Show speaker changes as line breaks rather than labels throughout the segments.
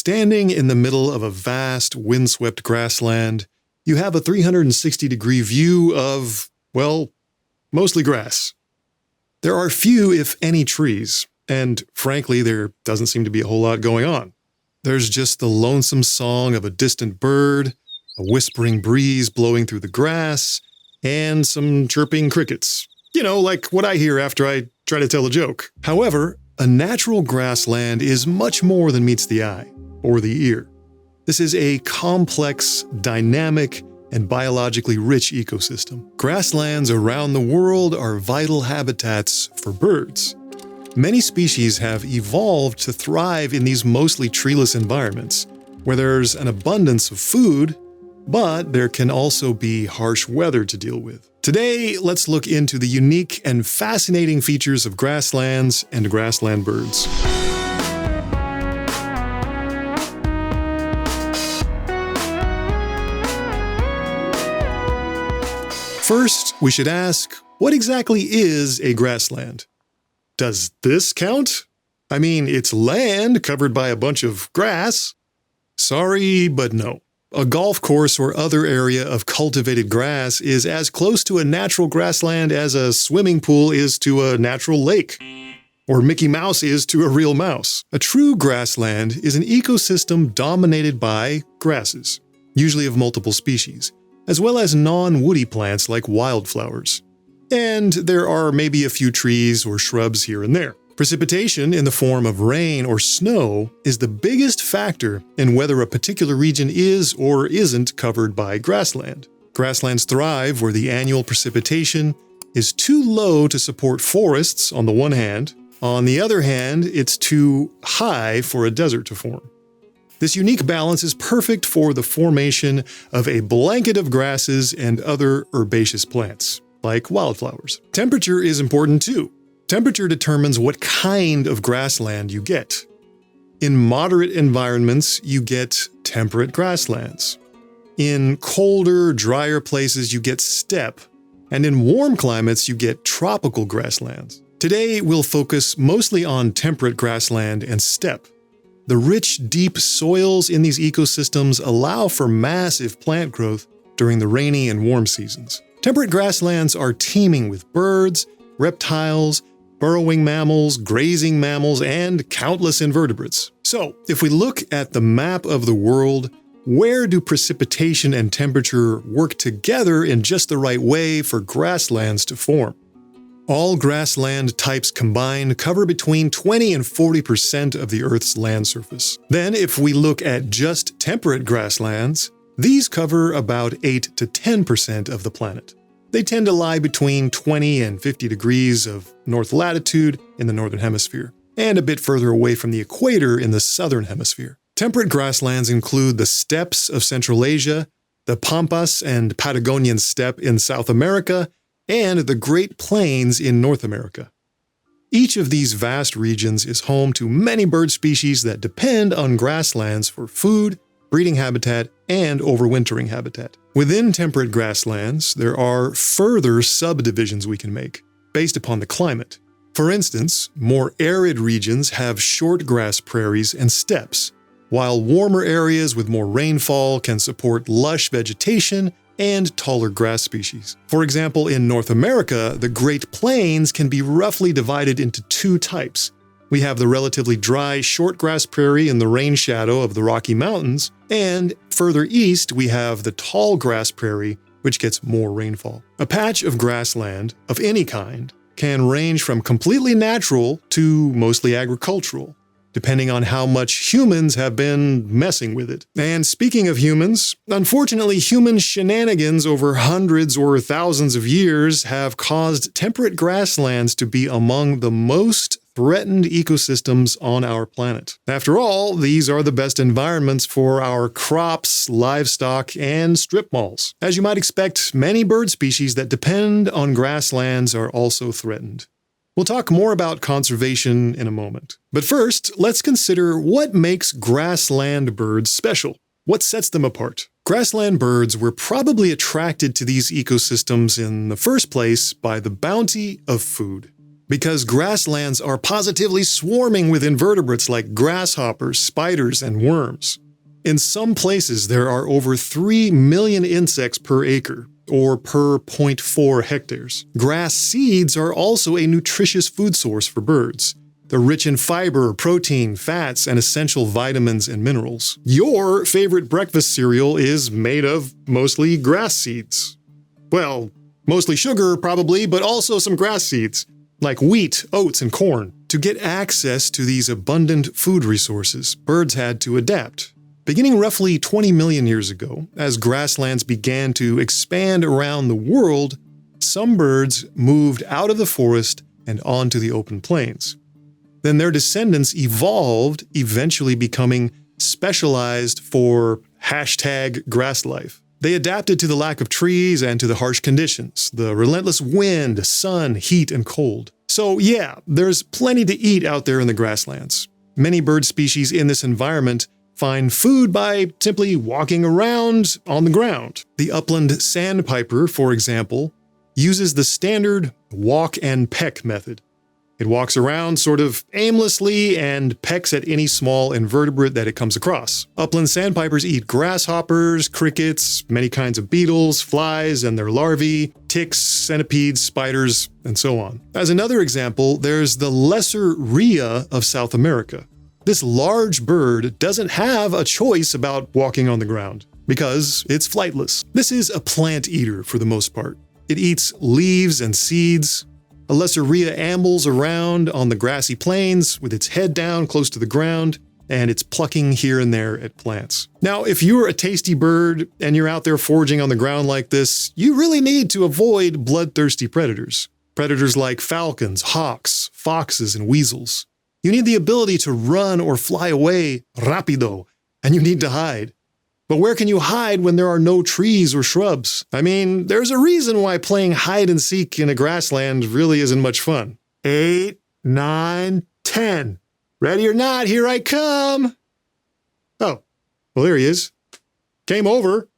Standing in the middle of a vast, windswept grassland, you have a 360-degree view of, well, mostly grass. There are few, if any, trees, and frankly, there doesn't seem to be a whole lot going on. There's just the lonesome song of a distant bird, a whispering breeze blowing through the grass, and some chirping crickets. You know, like what I hear after I try to tell a joke. However, a natural grassland is much more than meets the eye, or the ear. This is a complex, dynamic, and biologically rich ecosystem. Grasslands around the world are vital habitats for birds. Many species have evolved to thrive in these mostly treeless environments, where there's an abundance of food, but there can also be harsh weather to deal with. Today, let's look into the unique and fascinating features of grasslands and grassland birds. First, we should ask, what exactly is a grassland? Does this count? I mean, it's land covered by a bunch of grass. Sorry, but no. A golf course or other area of cultivated grass is as close to a natural grassland as a swimming pool is to a natural lake, or Mickey Mouse is to a real mouse. A true grassland is an ecosystem dominated by grasses, usually of multiple species, as well as non-woody plants like wildflowers. And there are maybe a few trees or shrubs here and there. Precipitation in the form of rain or snow is the biggest factor in whether a particular region is or isn't covered by grassland. Grasslands thrive where the annual precipitation is too low to support forests on the one hand. On the other hand, it's too high for a desert to form. This unique balance is perfect for the formation of a blanket of grasses and other herbaceous plants, like wildflowers. Temperature is important too. Temperature determines what kind of grassland you get. In moderate environments, you get temperate grasslands. In colder, drier places, you get steppe. And in warm climates, you get tropical grasslands. Today, we'll focus mostly on temperate grassland and steppe. The rich, deep soils in these ecosystems allow for massive plant growth during the rainy and warm seasons. Temperate grasslands are teeming with birds, reptiles, burrowing mammals, grazing mammals, and countless invertebrates. So, if we look at the map of the world, where do precipitation and temperature work together in just the right way for grasslands to form? All grassland types combined cover between 20 and 40% of the Earth's land surface. Then, if we look at just temperate grasslands, these cover about 8 to 10% of the planet. They tend to lie between 20 and 50 degrees of north latitude in the northern hemisphere, and a bit further away from the equator in the southern hemisphere. Temperate grasslands include the steppes of Central Asia, the Pampas and Patagonian steppe in South America, and the Great Plains in North America. Each of these vast regions is home to many bird species that depend on grasslands for food, breeding habitat, and overwintering habitat. Within temperate grasslands, there are further subdivisions we can make, based upon the climate. For instance, more arid regions have short grass prairies and steppes, while warmer areas with more rainfall can support lush vegetation and taller grass species. For example, in North America, the Great Plains can be roughly divided into two types. We have the relatively dry short grass prairie in the rain shadow of the Rocky Mountains, and further east we have the tall grass prairie, which gets more rainfall. A patch of grassland, of any kind, can range from completely natural to mostly agricultural, depending on how much humans have been messing with it. And speaking of humans, unfortunately, human shenanigans over hundreds or thousands of years have caused temperate grasslands to be among the most threatened ecosystems on our planet. After all, these are the best environments for our crops, livestock, and strip malls. As you might expect, many bird species that depend on grasslands are also threatened. We'll talk more about conservation in a moment. But first, let's consider what makes grassland birds special. What sets them apart? Grassland birds were probably attracted to these ecosystems in the first place by the bounty of food. because grasslands are positively swarming with invertebrates like grasshoppers, spiders, and worms. In some places, there are over 3 million insects per acre, or per 0.4 hectares. Grass seeds are also a nutritious food source for birds. They're rich in fiber, protein, fats, and essential vitamins and minerals. Your favorite breakfast cereal is made of mostly grass seeds. Well, mostly sugar probably, but also some grass seeds, like wheat, oats, and corn. To get access to these abundant food resources, birds had to adapt. Beginning roughly 20 million years ago, as grasslands began to expand around the world, some birds moved out of the forest and onto the open plains. Then their descendants evolved, eventually becoming specialized for #grass life. They adapted to the lack of trees and to the harsh conditions, the relentless wind, sun, heat, and cold. So yeah, there's plenty to eat out there in the grasslands. Many bird species in this environment find food by simply walking around on the ground. The Upland Sandpiper, for example, uses the standard walk and peck method. It walks around sort of aimlessly and pecks at any small invertebrate that it comes across. Upland sandpipers eat grasshoppers, crickets, many kinds of beetles, flies and their larvae, ticks, centipedes, spiders, and so on. As another example, there's the lesser Rhea of South America. This large bird doesn't have a choice about walking on the ground because it's flightless. This is a plant eater for the most part. It eats leaves and seeds. A lesser Rhea ambles around on the grassy plains with its head down close to the ground, and it's plucking here and there at plants. Now, if you're a tasty bird and you're out there foraging on the ground like this, you really need to avoid bloodthirsty predators. Predators like falcons, hawks, foxes, and weasels. You need the ability to run or fly away rapido, and you need to hide. But where can you hide when there are no trees or shrubs? I mean, there's a reason why playing hide and seek in a grassland really isn't much fun. 8, 9, 10. Ready or not, here I come. Oh, well, there he is. Game over.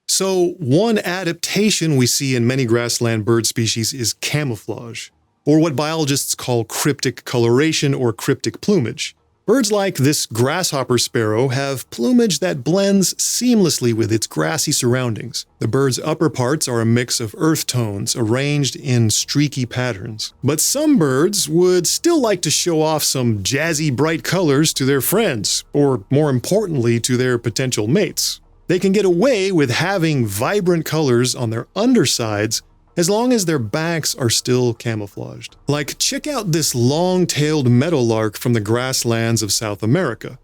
So one adaptation we see in many grassland bird species is camouflage, or what biologists call cryptic coloration or cryptic plumage. Birds like this grasshopper sparrow have plumage that blends seamlessly with its grassy surroundings. The bird's upper parts are a mix of earth tones arranged in streaky patterns. But some birds would still like to show off some jazzy bright colors to their friends, or more importantly, to their potential mates. They can get away with having vibrant colors on their undersides as long as their backs are still camouflaged. Like, check out this long-tailed meadowlark from the grasslands of South America.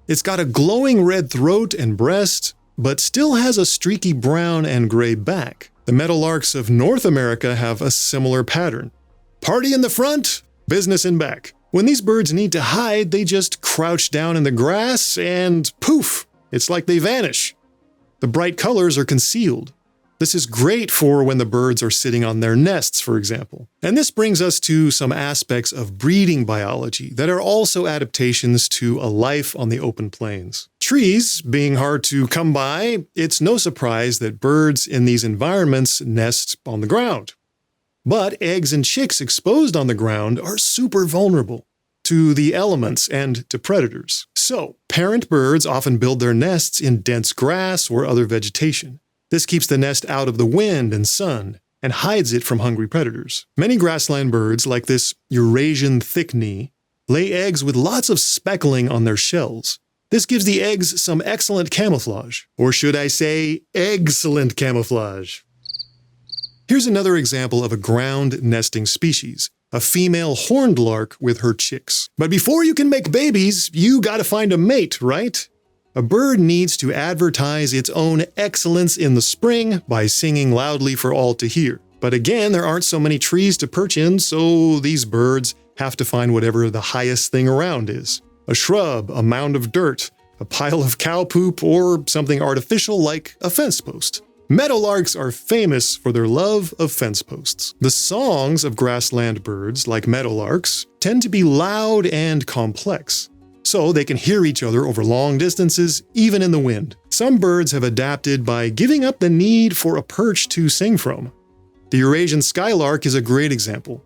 It's got a glowing red throat and breast, but still has a streaky brown and gray back. The meadowlarks of North America have a similar pattern. Party in the front, business in back. When these birds need to hide, they just crouch down in the grass and poof, it's like they vanish. The bright colors are concealed. This is great for when the birds are sitting on their nests, for example. And this brings us to some aspects of breeding biology that are also adaptations to a life on the open plains. Trees being hard to come by, it's no surprise that birds in these environments nest on the ground. But eggs and chicks exposed on the ground are super vulnerable to the elements and to predators. So, parent birds often build their nests in dense grass or other vegetation. This keeps the nest out of the wind and sun and hides it from hungry predators. Many grassland birds, like this Eurasian thick-knee, lay eggs with lots of speckling on their shells. This gives the eggs some excellent camouflage, or should I say, excellent camouflage. Here's another example of a ground nesting species, a female horned lark with her chicks. But before you can make babies, you gotta find a mate, right? A bird needs to advertise its own excellence in the spring by singing loudly for all to hear. But again, there aren't so many trees to perch in, so these birds have to find whatever the highest thing around is. A shrub, a mound of dirt, a pile of cow poop, or something artificial like a fence post. Meadowlarks are famous for their love of fence posts. The songs of grassland birds, like meadowlarks, tend to be loud and complex, so they can hear each other over long distances, even in the wind. Some birds have adapted by giving up the need for a perch to sing from. The Eurasian skylark is a great example.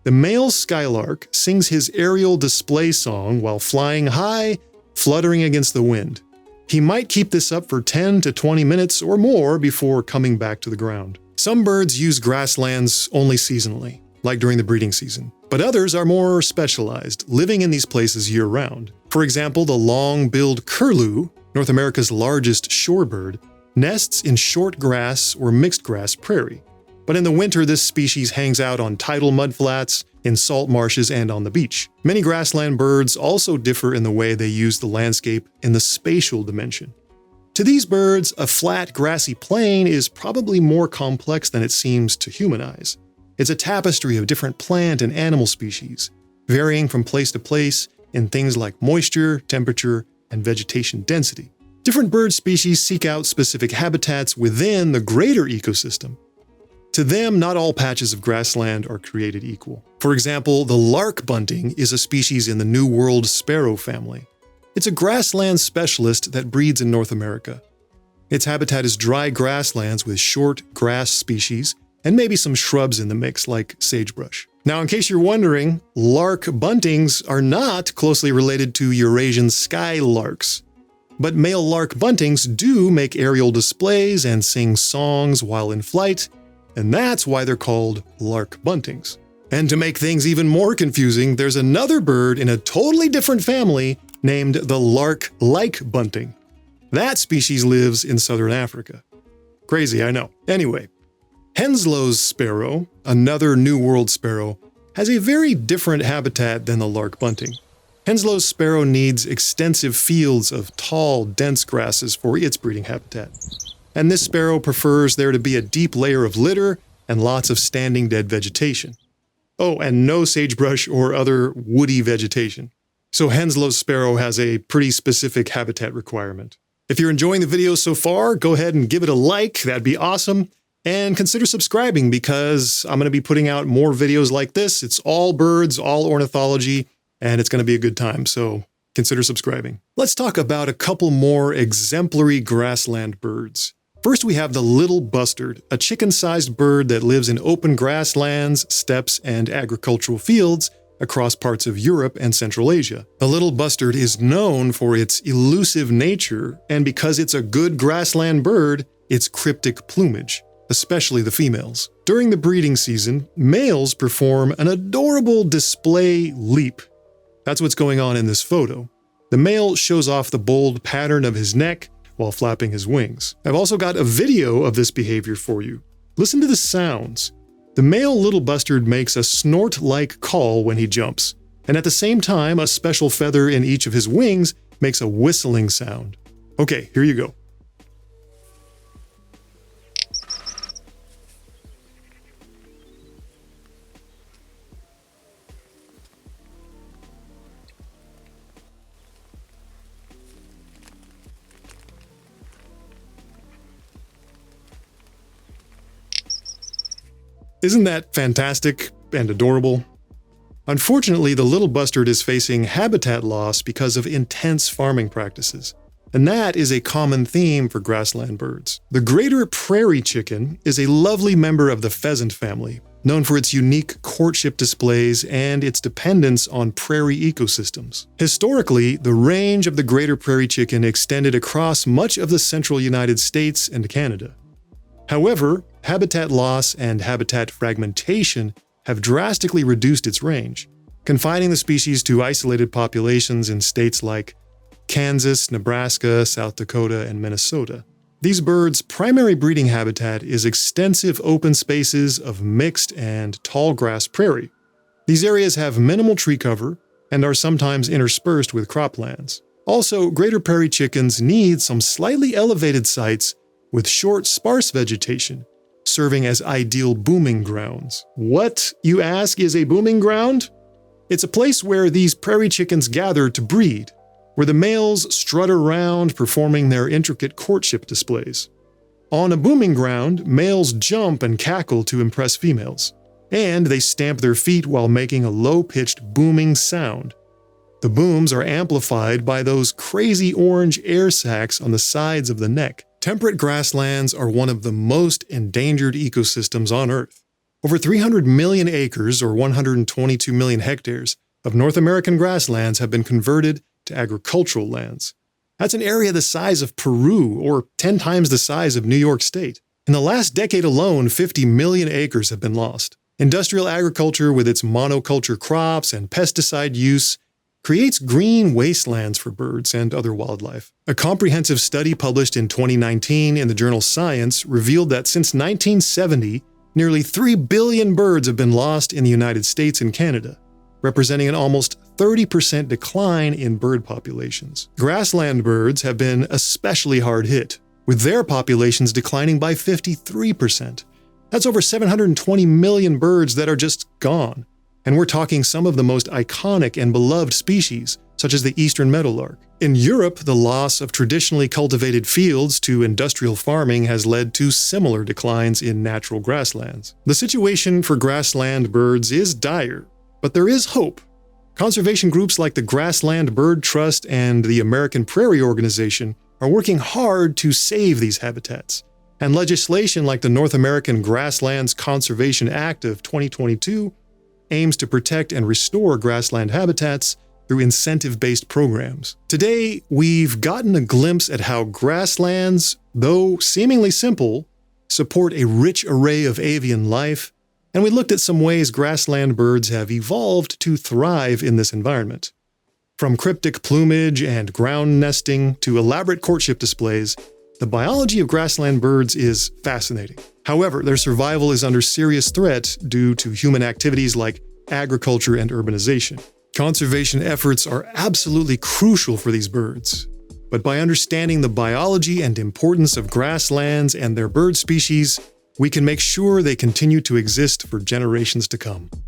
The male skylark sings his aerial display song while flying high, fluttering against the wind. He might keep this up for 10 to 20 minutes or more before coming back to the ground. Some birds use grasslands only seasonally, like during the breeding season, but others are more specialized, living in these places year-round. For example, the long-billed curlew, North America's largest shorebird, nests in short grass or mixed grass prairie. But in the winter, this species hangs out on tidal mudflats, in salt marshes, and on the beach. Many grassland birds also differ in the way they use the landscape in the spatial dimension. To these birds, a flat, grassy plain is probably more complex than it seems to human eyes. It's a tapestry of different plant and animal species, varying from place to place in things like moisture, temperature, and vegetation density. Different bird species seek out specific habitats within the greater ecosystem. To them, not all patches of grassland are created equal. For example, the lark bunting is a species in the New World sparrow family. It's a grassland specialist that breeds in North America. Its habitat is dry grasslands with short grass species and maybe some shrubs in the mix like sagebrush. Now, in case you're wondering, lark buntings are not closely related to Eurasian skylarks. But male lark buntings do make aerial displays and sing songs while in flight, and that's why they're called lark buntings. And to make things even more confusing, there's another bird in a totally different family named the lark-like bunting. That species lives in southern Africa. Crazy, I know. Anyway, Henslow's sparrow, another New World sparrow, has a very different habitat than the lark bunting. Henslow's sparrow needs extensive fields of tall, dense grasses for its breeding habitat. And this sparrow prefers there to be a deep layer of litter and lots of standing dead vegetation. Oh, and no sagebrush or other woody vegetation. So Henslow's sparrow has a pretty specific habitat requirement. If you're enjoying the video so far, go ahead and give it a like, that'd be awesome. And consider subscribing because I'm going to be putting out more videos like this. It's all birds, all ornithology, and it's going to be a good time, so consider subscribing. Let's talk about a couple more exemplary grassland birds. First, we have the Little Bustard, a chicken-sized bird that lives in open grasslands, steppes, and agricultural fields across parts of Europe and Central Asia. The Little Bustard is known for its elusive nature, and because it's a good grassland bird, its cryptic plumage, especially the females. During the breeding season, males perform an adorable display leap. That's what's going on in this photo. The male shows off the bold pattern of his neck while flapping his wings. I've also got a video of this behavior for you. Listen to the sounds. The male Little Bustard makes a snort-like call when he jumps, and at the same time, a special feather in each of his wings makes a whistling sound. Okay, here you go. Isn't that fantastic and adorable? Unfortunately, the Little Bustard is facing habitat loss because of intense farming practices, and that is a common theme for grassland birds. The greater Prairie-Chicken is a lovely member of the pheasant family, known for its unique courtship displays and its dependence on prairie ecosystems. Historically, the range of the greater Prairie-Chicken extended across much of the central United States and Canada. However, habitat loss and habitat fragmentation have drastically reduced its range, confining the species to isolated populations in states like Kansas, Nebraska, South Dakota, and Minnesota. These birds' primary breeding habitat is extensive open spaces of mixed and tall grass prairie. These areas have minimal tree cover and are sometimes interspersed with croplands. Also, greater prairie chickens need some slightly elevated sites with short, sparse vegetation, serving as ideal booming grounds. What, you ask, is a booming ground? It's a place where these prairie chickens gather to breed, where the males strut around performing their intricate courtship displays. On a booming ground, males jump and cackle to impress females, and they stamp their feet while making a low-pitched booming sound. The booms are amplified by those crazy orange air sacs on the sides of the neck. Temperate grasslands are one of the most endangered ecosystems on Earth. Over 300 million acres, or 122 million hectares, of North American grasslands have been converted to agricultural lands. That's an area the size of Peru, or 10 times the size of New York State. In the last decade alone, 50 million acres have been lost. Industrial agriculture, with its monoculture crops and pesticide use, creates green wastelands for birds and other wildlife. A comprehensive study published in 2019 in the journal Science revealed that since 1970, nearly 3 billion birds have been lost in the United States and Canada, representing an almost 30% decline in bird populations. Grassland birds have been especially hard hit, with their populations declining by 53%. That's over 720 million birds that are just gone. And we're talking some of the most iconic and beloved species, such as the eastern meadowlark. In Europe, the loss of traditionally cultivated fields to industrial farming has led to similar declines in natural grasslands. The situation for grassland birds is dire, but there is hope. Conservation groups like the Grassland Bird Trust and the American Prairie Organization are working hard to save these habitats. And legislation like the North American Grasslands Conservation Act of 2022 aims to protect and restore grassland habitats through incentive-based programs. Today, we've gotten a glimpse at how grasslands, though seemingly simple, support a rich array of avian life, and we looked at some ways grassland birds have evolved to thrive in this environment. From cryptic plumage and ground nesting to elaborate courtship displays, the biology of grassland birds is fascinating. However, their survival is under serious threat due to human activities like agriculture and urbanization. Conservation efforts are absolutely crucial for these birds. But by understanding the biology and importance of grasslands and their bird species, we can make sure they continue to exist for generations to come.